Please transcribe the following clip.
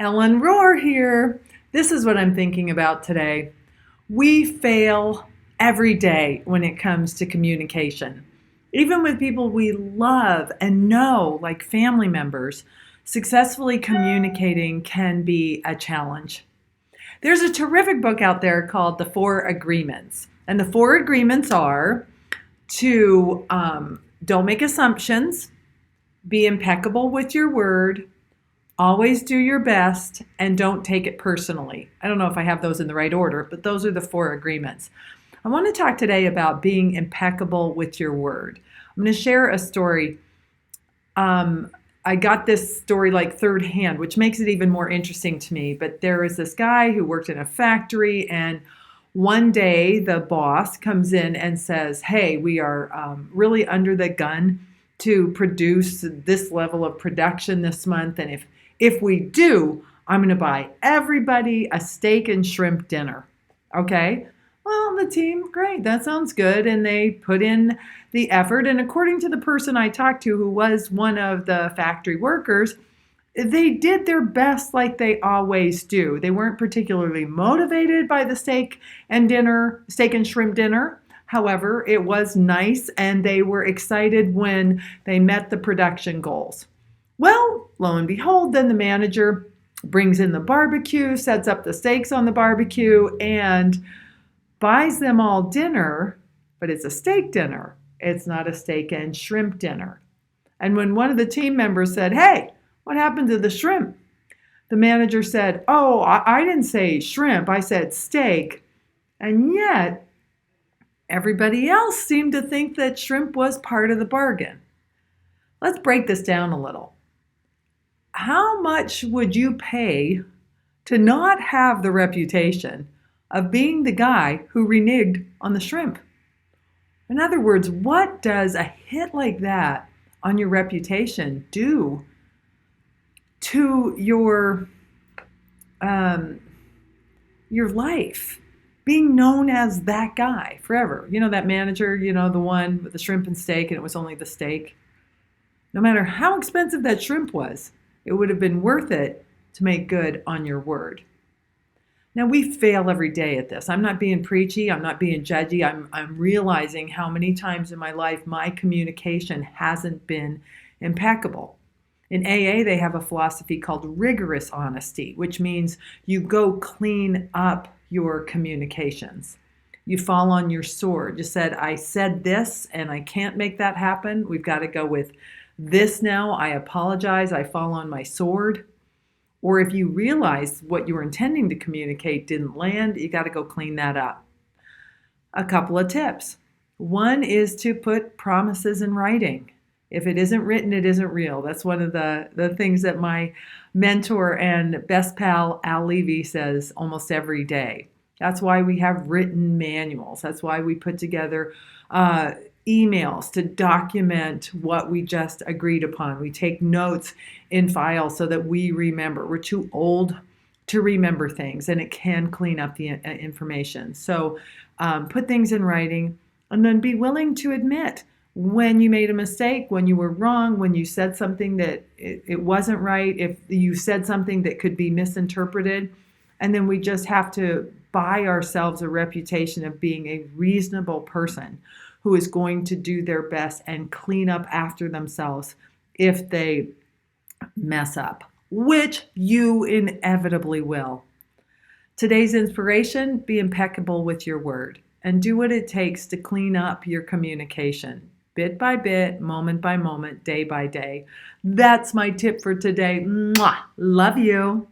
Ellen Rohr here. This is what I'm thinking about today. We fail every day when it comes to communication. Even with people we love and know, like family members, successfully communicating can be a challenge. There's a terrific book out there called The Four Agreements. And the four agreements are to don't make assumptions, be impeccable with your word, always do your best, and don't take it personally. I don't know if I have those in the right order, but those are the four agreements. I want to talk today about being impeccable with your word. I'm going to share a story. I got this story like third hand, which makes it even more interesting to me. But there is this guy who worked in a factory, and one day the boss comes in and says, hey, we are really under the gun to produce this level of production this month. And if we do, I'm going to buy everybody a steak and shrimp dinner. Okay? Well, the team, great, that sounds good. And they put in the effort. And according to the person I talked to, who was one of the factory workers, they did their best like they always do. They weren't particularly motivated by the steak and shrimp dinner. However, it was nice and they were excited when they met the production goals. Well, lo and behold, then the manager brings in the barbecue, sets up the steaks on the barbecue, and buys them all dinner, but it's a steak dinner. It's not a steak and shrimp dinner. And when one of the team members said, hey, what happened to the shrimp? The manager said, oh, I didn't say shrimp, I said steak. And yet, everybody else seemed to think that shrimp was part of the bargain. Let's break this down a little. How much would you pay to not have the reputation of being the guy who reneged on the shrimp? In other words, what does a hit like that on your reputation do to your life? Being known as that guy forever. You know, that manager, the one with the shrimp and steak, and it was only the steak. No matter how expensive that shrimp was, it would have been worth it to make good on your word. Now, we fail every day at this. I'm not being preachy. I'm not being judgy. I'm realizing how many times in my life my communication hasn't been impeccable. In AA, they have a philosophy called rigorous honesty, which means you go clean up your communications. You fall on your sword. You said, I said this and I can't make that happen. We've got to go with this now. I apologize. I fall on my sword. Or if you realize what you were intending to communicate didn't land, you got to go clean that up. A couple of tips. One is to put promises in writing. If it isn't written, it isn't real. That's one of the things that my mentor and best pal, Al Levy, says almost every day. That's why we have written manuals. That's why we put together emails to document what we just agreed upon. We take notes in files so that we remember. We're too old to remember things, and it can clean up the information. So put things in writing, and then be willing to admit when you made a mistake, when you were wrong, when you said something that it wasn't right, if you said something that could be misinterpreted. And then we just have to buy ourselves a reputation of being a reasonable person who is going to do their best and clean up after themselves if they mess up, which you inevitably will. Today's inspiration: be impeccable with your word and do what it takes to clean up your communication, bit by bit, moment by moment, day by day. That's my tip for today. Mwah! Love you.